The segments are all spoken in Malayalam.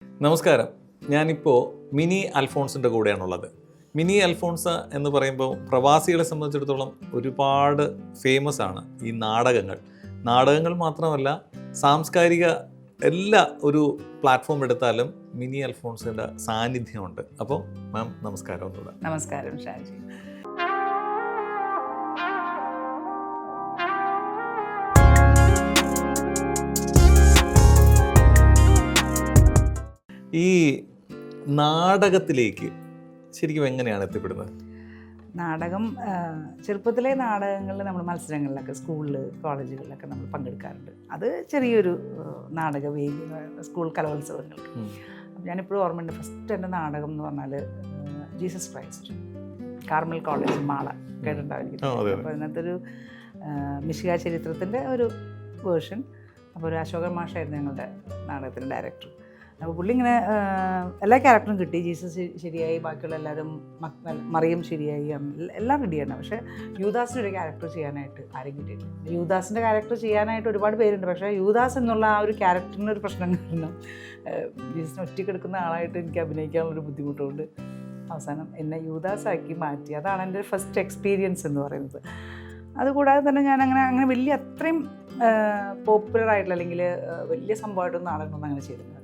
നമസ്കാരം. ഞാനിപ്പോൾ മിനി അൽഫോൺസിൻ്റെ കൂടെയാണുള്ളത്. മിനി അൽഫോൺസ എന്ന് പറയുമ്പോൾ പ്രവാസികളെ സംബന്ധിച്ചിടത്തോളം ഒരുപാട് ഫേമസ് ആണ് ഈ നാടകങ്ങൾ മാത്രമല്ല, സാംസ്കാരിക എല്ലാ ഒരു പ്ലാറ്റ്ഫോം എടുത്താലും മിനി അൽഫോൺസിൻ്റെ സാന്നിധ്യമുണ്ട്. അപ്പോൾ മാം നമസ്കാരം. ഒന്നുകൂടെ നമസ്കാരം ഷാജി. ഈ നാടകത്തിലേക്ക് ശരിക്കും എങ്ങനെയാണ് എത്തിപ്പെടുന്നത്? നാടകം ചെറുപ്പത്തിലെ നാടകങ്ങളിൽ നമ്മൾ മത്സരങ്ങളിലൊക്കെ സ്കൂളിൽ കോളേജുകളിലൊക്കെ നമ്മൾ പങ്കെടുക്കാറുണ്ട്. അത് ചെറിയൊരു നാടകവേദി, സ്കൂൾ കലോത്സവങ്ങൾക്ക്. ഞാനിപ്പോഴും ഓർമ്മയുണ്ട്, ഫസ്റ്റ് എൻ്റെ നാടകം എന്ന് പറഞ്ഞാൽ Jesus Christ, Carmel college Mala കേട്ടിട്ടുണ്ടാവും. അപ്പോൾ അതിനകത്തൊരു മിശിഹ ചരിത്രത്തിൻ്റെ ഒരു വേർഷൻ. അപ്പോൾ ഒരു അശോകൻ മാഷായിരുന്നു ഞങ്ങളുടെ നാടകത്തിൻ്റെ ഡയറക്ടർ. അപ്പോൾ പുള്ളി ഇങ്ങനെ എല്ലാ ക്യാരക്ടറും കിട്ടി. ജീസസ് ശരിയായി, ബാക്കിയുള്ള എല്ലാവരും മറിയം ശരിയായി, എല്ലാം റെഡിയാണ്. പക്ഷേ യൂദാസിൻ്റെ ഒരു ക്യാരക്ടർ ചെയ്യാനായിട്ട് ആരും കിട്ടിയിട്ടില്ല. യൂദാസിൻ്റെ ക്യാരക്ടർ ചെയ്യാനായിട്ട് ഒരുപാട് പേരുണ്ട്. പക്ഷേ യൂദാസ് എന്നുള്ള ആ ഒരു ക്യാരക്ടറിന് ഒരു പ്രശ്നം കാരണം ജീസസിന് ഒറ്റയ്ക്കെടുക്കുന്ന ആളായിട്ട് എനിക്ക് അഭിനയിക്കാനുള്ളൊരു ബുദ്ധിമുട്ടുകൊണ്ട് അവസാനം എന്നെ യൂദാസാക്കി മാറ്റി. അതാണ് എൻ്റെ ഫസ്റ്റ് എക്സ്പീരിയൻസ് എന്ന് പറയുന്നത്. അതുകൂടാതെ തന്നെ ഞാൻ അങ്ങനെ വലിയ അത്രയും പോപ്പുലറായിട്ടുള്ള അല്ലെങ്കിൽ വലിയ സംഭവമായിട്ടൊന്നും നാടകമൊന്നും അങ്ങനെ ചെയ്തിരുന്നില്ല.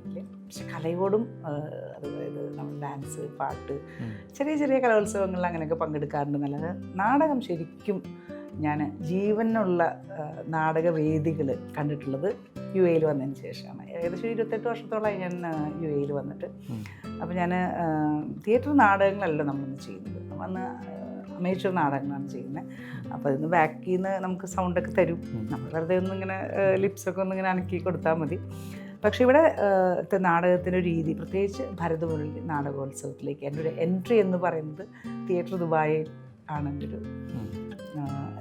പക്ഷെ കലയോടും അതായത് നമ്മൾ ഡാൻസ്, പാട്ട്, ചെറിയ ചെറിയ കലോത്സവങ്ങളിൽ അങ്ങനെയൊക്കെ പങ്കെടുക്കാറുണ്ട്. നല്ലത് നാടകം ശരിക്കും ഞാൻ ജീവനുള്ള നാടകവേദികൾ കണ്ടിട്ടുള്ളത് UAE വന്നതിന് ശേഷമാണ്. ഏകദേശം 28 വർഷത്തോളമായി ഞാൻ UAE വന്നിട്ട്. അപ്പോൾ ഞാൻ തിയേറ്റർ നാടകങ്ങളല്ല നമ്മളൊന്ന് ചെയ്യുന്നത്, വന്ന് അമേച്ചർ നാടകങ്ങളാണ് ചെയ്യുന്നത്. അപ്പോൾ അതിന് ബാക്കിൽ നിന്ന് നമുക്ക് സൗണ്ടൊക്കെ തരും, നമ്മൾ വെറുതെ ഒന്നിങ്ങനെ ലിപ്സൊക്കെ ഒന്നിങ്ങനെ അനക്കി കൊടുത്താൽ മതി. പക്ഷേ ഇവിടെ നാടകത്തിൻ്റെ രീതി, പ്രത്യേകിച്ച് ഭരതമുരളി നാടകോത്സവത്തിലേക്ക് എൻ്റെ ഒരു എൻട്രി എന്ന് പറയുന്നത് തിയേറ്റർ ദുബായ് ആണ്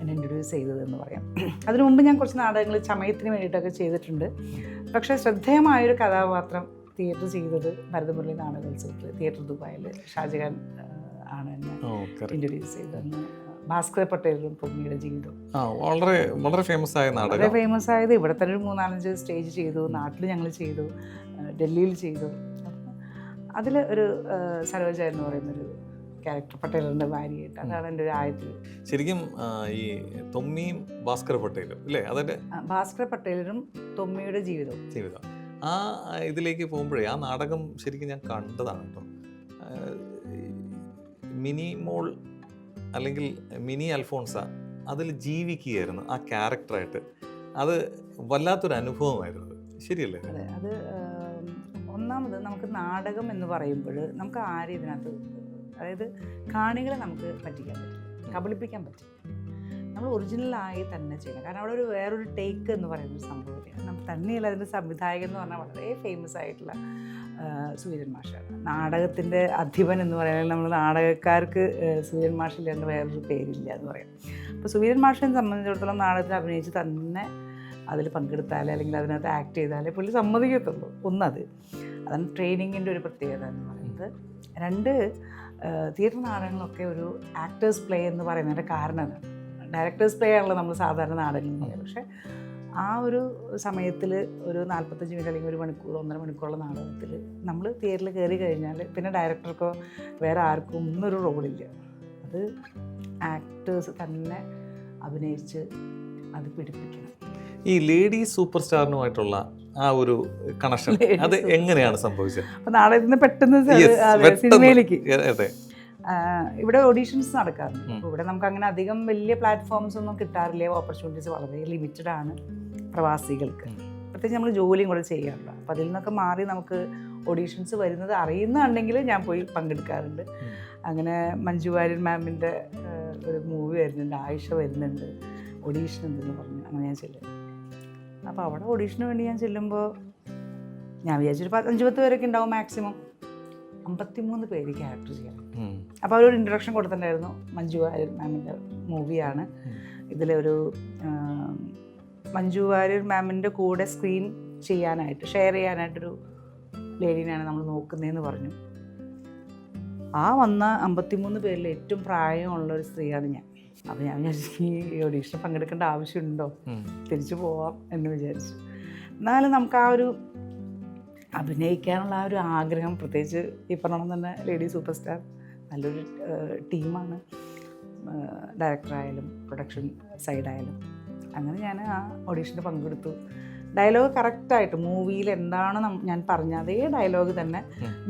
എന്നെ ഇൻട്രൊഡ്യൂസ് ചെയ്തതെന്ന് പറയാം. അതിനു മുമ്പ് ഞാൻ കുറച്ച് നാടകങ്ങൾ ചമയത്തിന് വേണ്ടിയിട്ടൊക്കെ ചെയ്തിട്ടുണ്ട്. പക്ഷേ ശ്രദ്ധേയമായൊരു കഥാപാത്രം തിയേറ്റർ ചെയ്തത് ഭരതമുരളി നാടകോത്സവത്തിൽ തിയേറ്റർ ദുബായിൽ ഷാജഹാൻ ആണ് എന്നെ ഇൻട്രൊഡ്യൂസ് ചെയ്തതെന്ന്. ഭാസ്കർ പട്ടേലും പൊന്നിയുടെ ജീവിതം വളരെ വളരെ ഫേമസ് ആയ നാടകം. വളരെ ഫേമസ് ആയത് ഇവിടെ തന്നെ ഒരു 3-4 സ്റ്റേജ് ചെയ്തു. നാട്ടിൽ ഞങ്ങൾ ചെയ്തു, ഡൽഹിയിൽ ചെയ്തു. അതിൽ ഒരു സരോജ എന്ന് പറയുന്നൊരു ക്യാരക്ടർ, പട്ടേലിൻ്റെ ഭാര്യയായിട്ട്, അതാണ് എൻ്റെ ഒരു ആയത്തിൽ. ശരിക്കും ഈ തൊമ്മിയും ഭാസ്കർ പട്ടേലും അല്ലേ? അതിൻ്റെ ഭാസ്കർ പട്ടേലും തൊമ്മിയുടെ ജീവിതം ആ ഇതിലേക്ക് പോകുമ്പോഴേ ആ നാടകം ശരിക്കും ഞാൻ കണ്ടതാണ് കേട്ടോ. മിനി മോൾ അല്ലെങ്കിൽ മിനി അൽഫോൺസ അതിൽ ജീവിക്കുകയായിരുന്നു ആ ക്യാരക്ടറായിട്ട്. അത് വല്ലാത്തൊരു അനുഭവമായിരുന്നു. ശരിയല്ലേ? അതെ, അത് ഒന്നാമത് നമുക്ക് നാടകം എന്ന് പറയുമ്പോൾ നമുക്ക് ആരും ഇതിനകത്ത്, അതായത് കാണികളെ നമുക്ക് പറ്റിക്കാൻ പറ്റും, കബളിപ്പിക്കാൻ പറ്റും. നമ്മൾ ഒറിജിനലായി തന്നെ ചെയ്യണം. കാരണം അവിടെ ഒരു വേറൊരു ടേക്ക് എന്ന് പറയുന്നൊരു സംഭവമില്ല. നമുക്ക് തന്നെയല്ല, അതിൻ്റെ സംവിധായകൻ എന്ന് പറഞ്ഞാൽ വളരെ ഫേമസ് ആയിട്ടുള്ള സൂര്യൻ മാഷാണ്. നാടകത്തിൻ്റെ അധിപൻ എന്ന് പറയുന്നത് നമ്മൾ നാടകക്കാർക്ക് സൂര്യൻ മാഷില്ലാണ്ട് വേറൊരു പേരില്ല എന്ന് പറയാം. അപ്പോൾ സൂര്യൻ മാഷിനെ സംബന്ധിച്ചിടത്തോളം നാടകത്തിൽ അഭിനയിച്ച് തന്നെ അതിൽ പങ്കെടുത്താലേ അല്ലെങ്കിൽ അതിനകത്ത് ആക്ട് ചെയ്താലേ പുള്ളി സമ്മതിക്കത്തുള്ളൂ. ഒന്നത് അതാണ് ട്രെയിനിങ്ങിൻ്റെ ഒരു പ്രത്യേകത എന്ന് പറയുന്നത്. 2, തിയേറ്റർ നാടകങ്ങളൊക്കെ ഒരു ആക്ടേഴ്സ് പ്ലേ എന്ന് പറയുന്നതിൻ്റെ കാരണം അതാണ്. ഡയറക്ടേഴ്സ് പ്ലേ ആണല്ലോ നമ്മൾ സാധാരണ നാടകങ്ങൾ പറയുന്നത്. പക്ഷേ ആ ഒരു സമയത്തിൽ ഒരു 45 മിനിറ്റ് അല്ലെങ്കിൽ 1 മണിക്കൂർ 1.5 മണിക്കൂറുള്ള നാടകത്തിൽ നമ്മൾ തിയേറ്ററിൽ കയറി കഴിഞ്ഞാൽ പിന്നെ ഡയറക്ടർക്കോ വേറെ ആർക്കും ഒന്നൊരു റോളില്ല. അത് ആക്ടേഴ്സ് തന്നെ അഭിനയിച്ച് അത് പിടിപ്പിക്കണം. ഈ ലേഡി സൂപ്പർ സ്റ്റാറിനുമായിട്ടുള്ള ആ ഒരു കണക്ഷൻ അത് എങ്ങനെയാണ് സംഭവിച്ചത്? അപ്പോൾ നാടകത്തിൽ നിന്ന് പെട്ടെന്ന് സിനിമയിലേക്ക് ഇവിടെ ഓഡീഷൻസ് നടക്കാറുണ്ട്. അപ്പോൾ ഇവിടെ നമുക്ക് അങ്ങനെ അധികം വലിയ പ്ലാറ്റ്ഫോംസ് ഒന്നും കിട്ടാറില്ല. ഓപ്പർച്യൂണിറ്റീസ് വളരെ ലിമിറ്റഡ് ആണ് പ്രവാസികൾക്ക്. പ്രത്യേകിച്ച് നമ്മൾ ജോലിയും കൂടെ ചെയ്യാറുണ്ട്. അപ്പോൾ അതിൽ നിന്നൊക്കെ മാറി നമുക്ക് ഓഡീഷൻസ് വരുന്നത് അറിയുന്നുണ്ടെങ്കിൽ ഞാൻ പോയി പങ്കെടുക്കാറുണ്ട്. അങ്ങനെ മഞ്ജു വാര്യർ മാമിൻ്റെ ഒരു മൂവി വരുന്നുണ്ട്, ആയിഷ വരുന്നുണ്ട്, ഓഡീഷൻ ഉണ്ടെന്ന് പറഞ്ഞു. അങ്ങനെ ഞാൻ ചെല്ലും. അപ്പോൾ അവിടെ ഓഡീഷന് വേണ്ടി ഞാൻ ചെല്ലുമ്പോൾ ഞാൻ വിചാരിച്ചൊരു 5-10 പേരൊക്കെ ഉണ്ടാവും മാക്സിമം. 53 പേര് ക്യാരക്ടർ ചെയ്യാൻ. അപ്പോൾ അവരൊരു ഇൻട്രൊഡക്ഷൻ കൊടുത്തിട്ടുണ്ടായിരുന്നു. മഞ്ജു വാര്യർ മാമിൻ്റെ മൂവിയാണ്. ഇതിലൊരു മഞ്ജു വാര്യർ മാമിൻ്റെ കൂടെ സ്ക്രീൻ ചെയ്യാനായിട്ട്, ഷെയർ ചെയ്യാനായിട്ടൊരു ലേഡീനെയാണ് നമ്മൾ നോക്കുന്നതെന്ന് പറഞ്ഞു. ആ വന്ന 53 പേരിൽ ഏറ്റവും പ്രായമുള്ളൊരു സ്ത്രീയാണ് ഞാൻ. അപ്പോൾ ഞാൻ വിചാരിച്ചു ഈ ഓഡീഷന് പങ്കെടുക്കേണ്ട ആവശ്യമുണ്ടോ, തിരിച്ചു പോവാം എന്ന് വിചാരിച്ചു. എന്നാലും നമുക്ക് ആ ഒരു അഭിനയിക്കാനുള്ള ആ ഒരു ആഗ്രഹം, പ്രത്യേകിച്ച് ഈ പറഞ്ഞ തന്നെ ലേഡി സൂപ്പർ സ്റ്റാർ, നല്ലൊരു ടീമാണ്, ഡയറക്ടറായാലും പ്രൊഡക്ഷൻ സൈഡായാലും. അങ്ങനെ ഞാൻ ആ ഓഡീഷന് പങ്കെടുത്തു. ഡയലോഗ് കറക്റ്റായിട്ട് മൂവിയിൽ എന്താണ് ഞാൻ പറഞ്ഞ അതേ ഡയലോഗ് തന്നെ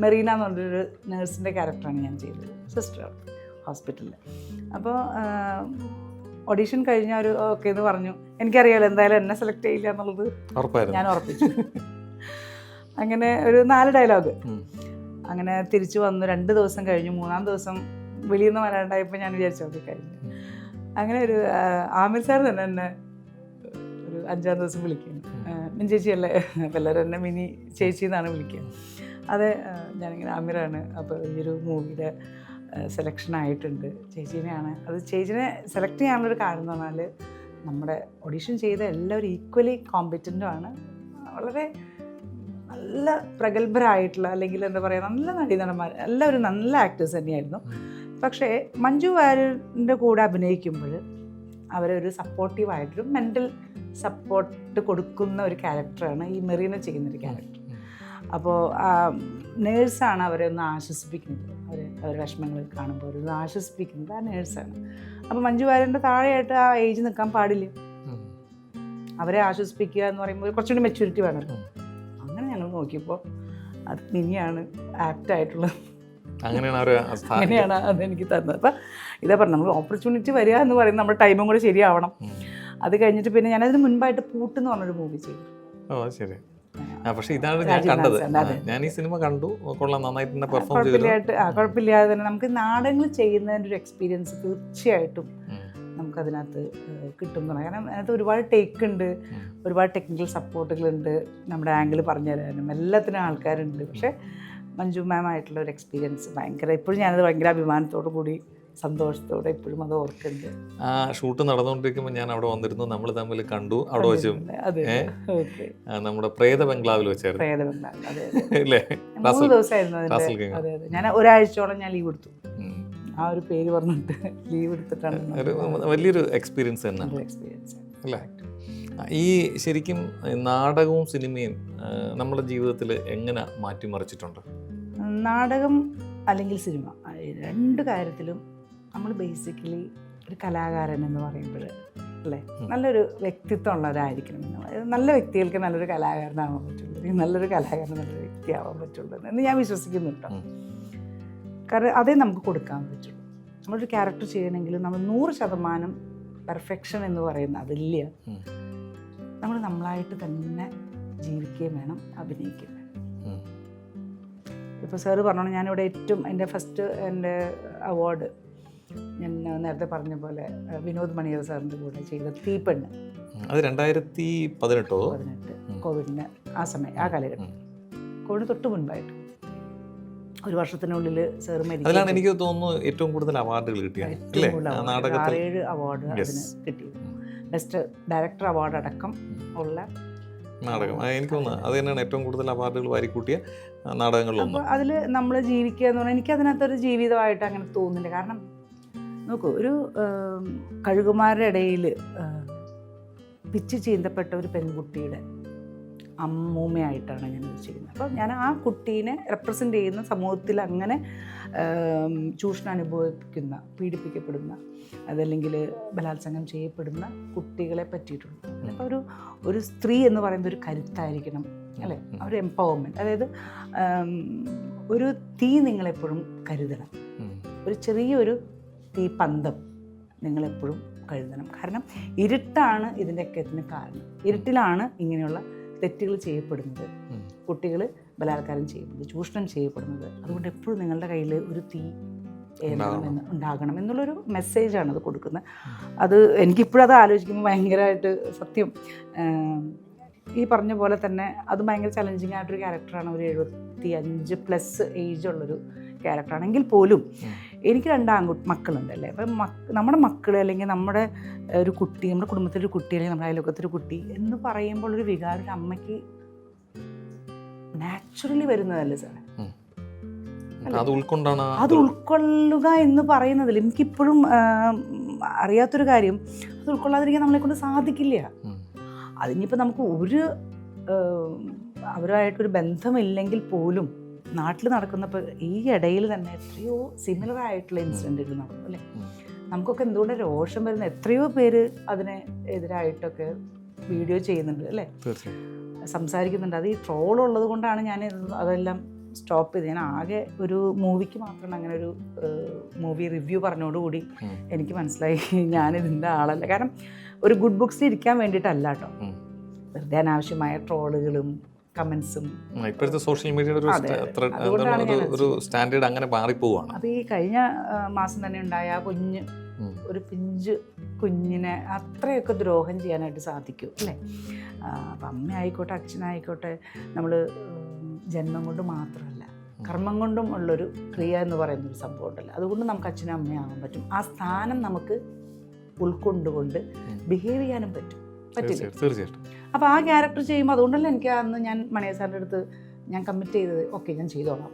മെറീന എന്ന് പറഞ്ഞൊരു നേഴ്സിൻ്റെ ക്യാരക്ടറാണ് ഞാൻ ചെയ്തത്, സിസ്റ്റർ ഹോസ്പിറ്റലിൽ. അപ്പോൾ ഓഡീഷൻ കഴിഞ്ഞ ഒരു ഓക്കെ എന്ന് പറഞ്ഞു. എനിക്കറിയാമല്ലോ എന്തായാലും എന്നെ സെലക്ട് ചെയ്യില്ല എന്നുള്ളത് ഞാൻ ഉറപ്പിച്ചു. അങ്ങനെ ഒരു 4 ഡയലോഗ് അങ്ങനെ തിരിച്ചു വന്നു. 2 ദിവസം കഴിഞ്ഞു. 3-ാം ദിവസം വെളിയിൽ നിന്ന് വരാണ്ടായപ്പോൾ ഞാൻ വിചാരിച്ചു ഓക്കെ കഴിഞ്ഞു. അങ്ങനെ ഒരു ആമിർ സാർ തന്നെ എന്നെ ഒരു 5-ാം ദിവസം വിളിക്കുന്നു. മിനി ചേച്ചിയല്ലേ, അപ്പോൾ എല്ലാവരും എന്നെ മിനി ചേച്ചി എന്നാണ് വിളിക്കുക. അതെ, ഞാനിങ്ങനെ ആമിറാണ്, അപ്പോൾ ഈ ഒരു മൂവിയുടെ സെലക്ഷൻ ആയിട്ടുണ്ട്, ചേച്ചീനെയാണ്. അത് ചേച്ചീനെ സെലക്ട് ചെയ്യാനുള്ളൊരു കാരണം എന്ന് പറഞ്ഞാൽ നമ്മുടെ ഓഡീഷൻ ചെയ്ത എല്ലാവരും ഈക്വലി കോമ്പറ്റൻറ്റുമാണ്. വളരെ നല്ല പ്രഗത്ഭരായിട്ടുള്ള, അല്ലെങ്കിൽ എന്താ പറയുക, നല്ല നടീനടന്മാർ, എല്ലാവരും നല്ല ആക്ടേഴ്സ് തന്നെയായിരുന്നു. പക്ഷേ മഞ്ജു വാര്യരുടെ കൂടെ അഭിനയിക്കുമ്പോൾ അവരൊരു സപ്പോർട്ടീവായിട്ടൊരു മെൻ്റൽ സപ്പോർട്ട് കൊടുക്കുന്ന ഒരു ക്യാരക്ടറാണ് ഈ മെറീന ചെയ്യുന്നൊരു ക്യാരക്ടർ. അപ്പോൾ നേഴ്സാണ് അവരെ ഒന്ന് ആശ്വസിപ്പിക്കുന്നത്. അവർ വിഷമങ്ങൾ കാണുമ്പോൾ അവരൊന്ന് ആശ്വസിപ്പിക്കുന്നത് ആ നേഴ്സാണ്. അപ്പോൾ മഞ്ജു വാര്യരുടെ താഴെയായിട്ട് ആ ഏജ് നിൽക്കാൻ പാടില്ല. അവരെ ആശ്വസിപ്പിക്കുക എന്ന് പറയുമ്പോൾ കുറച്ചുകൂടി മെച്യൂരിറ്റി വേണമല്ലോ. അങ്ങനെ ഞങ്ങൾ നോക്കിയപ്പോൾ അത് മിനിയാണ് ആപ്റ്റായിട്ടുള്ളത്. അങ്ങനെയാണ് അതെനിക്ക് തന്നത്. അപ്പം ഇതാ പറഞ്ഞു, നമ്മൾ ഓപ്പർച്യൂണിറ്റി വരിക എന്ന് പറയുന്നത് നമ്മുടെ ടൈമും കൂടെ ശരിയാവണം. അത് കഴിഞ്ഞിട്ട് പിന്നെ ഞാനതിന് മുൻപായിട്ട് പൂട്ട് എന്ന് പറഞ്ഞൊരു മൂവി ചെയ്തു. ശരി. പക്ഷേ ഇതാണ് ഞാൻ കണ്ടത്. ഞാൻ ഈ സിനിമ കണ്ടു, കൊള്ളാം, നന്നായിട്ട് തന്നെ പെർഫോം ചെയ്തു. കുഴപ്പമില്ലാതെ തന്നെ നമുക്ക് നാടകങ്ങൾ ചെയ്യുന്നതിൻ്റെ ഒരു എക്സ്പീരിയൻസ് തീർച്ചയായിട്ടും നമുക്കതിനകത്ത് കിട്ടും. കാരണം അതിനകത്ത് ഒരുപാട് ടേക്ക് ഉണ്ട്, ഒരുപാട് ടെക്നിക്കൽ സപ്പോർട്ടുകളുണ്ട്, നമ്മുടെ ആംഗിൾ പറഞ്ഞു തരാനും എല്ലാത്തിനും ആൾക്കാരുണ്ട്. പക്ഷേ മഞ്ജു മാം ആയിട്ടുള്ള ഒരു എക്സ്പീരിയൻസ് ഭയങ്കര, ഇപ്പോഴും ഞാനത് ഭയങ്കര അഭിമാനത്തോടു കൂടി സന്തോഷത്തോടെ ഇപ്പോഴും അത് ഓർക്കുന്നുണ്ട്. ആ ഷൂട്ട് നടന്നുകൊണ്ടിരിക്കുമ്പോൾ ഞാൻ അവിടെ വന്നിരുന്നു, നമ്മൾ തമ്മിൽ കണ്ടു അവിടെ വെച്ചു. നമ്മുടെ പ്രേത ബംഗ്ലാവിൽ വെച്ചായിരുന്നു. 3 ദിവസമായിരുന്നു അതിൻ്റെ. അതെ, ഞാൻ ഒരാഴ്ചയോളം ഞാൻ ലീവ് എടുത്തു. ആ ഒരു പേര് പറഞ്ഞിട്ട് ലീവ് എടുത്തിട്ടാണ്. വലിയൊരു എക്സ്പീരിയൻസ് തന്നെ അല്ലേ? ഈ ശരിക്കും നാടകവും സിനിമയും നമ്മുടെ ജീവിതത്തിൽ എങ്ങനെ മാറ്റിമറിച്ചിട്ടുണ്ട്? നാടകം അല്ലെങ്കിൽ സിനിമ, 2 കാര്യത്തിലും നമ്മൾ ബേസിക്കലി ഒരു കലാകാരൻ എന്ന് പറയുമ്പോൾ അല്ലേ, നല്ലൊരു വ്യക്തിത്വം ഉള്ളവരായിരിക്കണം. നല്ല വ്യക്തികൾക്ക് നല്ലൊരു കലാകാരനാവാൻ പറ്റുള്ളൂ, നല്ലൊരു കലാകാരൻ നല്ലൊരു വ്യക്തിയാവാൻ പറ്റുള്ളൂ എന്ന് ഞാൻ വിശ്വസിക്കുന്നു കേട്ടോ. കാരണം അതേ നമുക്ക് കൊടുക്കാൻ പറ്റുള്ളൂ. നമ്മളൊരു ക്യാരക്ടർ ചെയ്യണമെങ്കിൽ നമ്മൾ 100% പെർഫെക്ഷൻ എന്ന് പറയുന്നത് അതില്ല. നമ്മൾ നമ്മളായിട്ട് തന്നെ ജീവിക്കുകയും വേണം, അഭിനയിക്കുകയും വേണം. ഇപ്പോൾ സാറ് പറഞ്ഞോളൂ, ഞാനിവിടെ ഏറ്റവും എൻ്റെ അവാർഡ് ഞാൻ നേരത്തെ പറഞ്ഞ പോലെ വിനോദ് മണിയർ സാറിൻ്റെ കൂടെ ചെയ്ത തീപ്പെണ്ണ്. അത് 2018 കോവിഡിന് ആ സമയം, ആ കാലഘട്ടം, കോവിഡ് തൊട്ട് മുൻപായിട്ട് 1 വർഷത്തിനുള്ളിൽ സാർ മരിച്ചു. അതിലാണ് എനിക്ക് തോന്നുന്നു ഏറ്റവും കൂടുതൽ അവാർഡുകൾ കിട്ടിയത്. 6-7 അവാർഡ് അതിന് കിട്ടിയത്. ബെസ്റ്റ് ഡയറക്ടർ അവാർഡ് അടക്കം ഉള്ള നാടകം. എനിക്ക് തോന്നുന്നു അത് തന്നെയാണ് ഏറ്റവും കൂടുതൽ അവാർഡുകൾ വാരിക്കൂട്ടിയ നാടകങ്ങളിലൊന്നും. അപ്പോൾ അതിൽ നമ്മൾ ജീവിക്കുക എന്ന് പറഞ്ഞാൽ എനിക്കതിനകത്തൊരു ജീവിതമായിട്ട് അങ്ങനെ തോന്നുന്നില്ല. കാരണം നോക്കൂ, ഒരു കഴുകുമാരുടെ ഇടയിൽ പിച്ച് ചീന്തപ്പെട്ട ഒരു പെൺകുട്ടിയുടെ അമ്മൂമ്മയായിട്ടാണ് ഞാനിത് ചെയ്യുന്നത്. അപ്പോൾ ഞാൻ ആ കുട്ടീനെ റെപ്രസെൻ്റ് ചെയ്യുന്ന, സമൂഹത്തിൽ അങ്ങനെ ചൂഷണം അനുഭവിക്കുന്ന, പീഡിപ്പിക്കപ്പെടുന്ന, അതല്ലെങ്കിൽ ബലാത്സംഗം ചെയ്യപ്പെടുന്ന കുട്ടികളെ പറ്റിയിട്ടുണ്ട്. അപ്പോൾ ഒരു സ്ത്രീ എന്ന് പറയുന്നത് ഒരു കരുത്തായിരിക്കണം അല്ലേ, ഒരു എംപവർമെൻറ്റ്. അതായത് ഒരു തീ നിങ്ങളെപ്പോഴും കരുതണം, ഒരു ചെറിയൊരു തീപ്പന്തം നിങ്ങളെപ്പോഴും കരുതണം. കാരണം ഇരുട്ടാണ് ഇതിൻ്റെയൊക്കെ കാരണം. ഇരുട്ടിലാണ് ഇങ്ങനെയുള്ള തെറ്റുകൾ ചെയ്യപ്പെടുന്നത്, കുട്ടികൾ ബലാത്കാരം ചെയ്യുന്നത്, ചൂഷണം ചെയ്യപ്പെടുന്നത്. അതുകൊണ്ട് എപ്പോഴും നിങ്ങളുടെ കയ്യിൽ ഒരു തീ ഉണ്ടാകണം എന്നുള്ളൊരു മെസ്സേജാണ് അത് കൊടുക്കുന്നത്. അത് എനിക്കിപ്പോഴത് ആലോചിക്കുമ്പോൾ ഭയങ്കരമായിട്ട് സത്യം ഈ പറഞ്ഞ പോലെ തന്നെ അത് ഭയങ്കര ചലഞ്ചിങ് ആയിട്ടൊരു ക്യാരക്ടറാണ്. ഒരു 75+ ഏജുള്ളൊരു ക്യാരക്ടറാണെങ്കിൽ പോലും എനിക്ക് 2 മക്കളുണ്ട് അല്ലേ. അപ്പം നമ്മുടെ മക്കൾ അല്ലെങ്കിൽ നമ്മുടെ ഒരു കുട്ടി, നമ്മുടെ കുടുംബത്തിലൊരു കുട്ടി അല്ലെങ്കിൽ നമ്മുടെ അയൽവക്കത്തൊരു കുട്ടി എന്ന് പറയുമ്പോൾ ഒരു വികാരം ഒരു അമ്മയ്ക്ക് നാച്ചുറലി വരുന്നതല്ലേ സാറേ. അത് ഉൾക്കൊള്ളുക എന്ന് പറയുന്നതിൽ എനിക്കിപ്പോഴും അറിയാത്തൊരു കാര്യം, അത് ഉൾക്കൊള്ളാതിരിക്കാൻ നമ്മളെ കൊണ്ട് സാധിക്കില്ല. അതിനിപ്പോൾ നമുക്ക് ഒരു അവരുമായിട്ടൊരു ബന്ധമില്ലെങ്കിൽ പോലും നാട്ടിൽ നടക്കുന്നപ്പോൾ ഈ ഇടയിൽ തന്നെ എത്രയോ സിമിലർ ആയിട്ടുള്ള ഇൻസിഡൻറ്റുകൾ നടന്നു അല്ലേ. നമുക്കൊക്കെ എന്തുകൊണ്ട് രോഷം വരുന്ന എത്രയോ പേര് അതിനെ എതിരായിട്ടൊക്കെ വീഡിയോ ചെയ്യുന്നുണ്ട് അല്ലേ, സംസാരിക്കുന്നുണ്ട്. അത് ഈ ട്രോൾ ഉള്ളത് കൊണ്ടാണ് ഞാൻ അതെല്ലാം സ്റ്റോപ്പ് ചെയ്ത്. ഞാൻ ആകെ ഒരു മൂവിക്ക് മാത്രമാണ് അങ്ങനെ ഒരു മൂവി റിവ്യൂ പറഞ്ഞോടുകൂടി എനിക്ക് മനസ്സിലായി ഞാനിതിൻ്റെ ആളല്ല. കാരണം ഒരു ഗുഡ് ബുക്സിൽ ഇരിക്കാൻ വേണ്ടിയിട്ടല്ല കേട്ടോ, വെറുതെ അനാവശ്യമായ ട്രോളുകളും കമൻസും ഇപ്പോഴത്തെ സോഷ്യൽ മീഡിയയുടെ ഒരു സ്റ്റാൻഡേർഡ് അങ്ങനെ മാറിപ്പോവാണ്. അത് ഈ കഴിഞ്ഞ മാസം തന്നെ ഉണ്ടായ ആ ഒരു പിഞ്ച് കുഞ്ഞിനെ അത്രയൊക്കെ ദ്രോഹം ചെയ്യാനായിട്ട് സാധിക്കും അല്ലേ. അപ്പം അമ്മയായിക്കോട്ടെ അച്ഛനായിക്കോട്ടെ, നമ്മൾ ജന്മം കൊണ്ട് മാത്രമല്ല കർമ്മം കൊണ്ടും ഉള്ളൊരു ക്രിയ എന്ന് പറയുന്നൊരു സംഭവം ഉണ്ടല്ലോ. അതുകൊണ്ട് നമുക്ക് അച്ഛനും അമ്മയാകാൻ പറ്റും. ആ സ്ഥാനം നമുക്ക് ഉൾക്കൊണ്ടുകൊണ്ട് ബിഹേവ് ചെയ്യാനും പറ്റില്ല. തീർച്ചയായിട്ടും. അപ്പോൾ ആ ക്യാരക്ടർ ചെയ്യുമ്പോൾ അതുകൊണ്ടല്ല എനിക്ക് അന്ന് ഞാൻ മണിയ സാറിൻ്റെ അടുത്ത് ഞാൻ കമ്മിറ്റ് ചെയ്തത്, ഓക്കെ ഞാൻ ചെയ്തോളാം.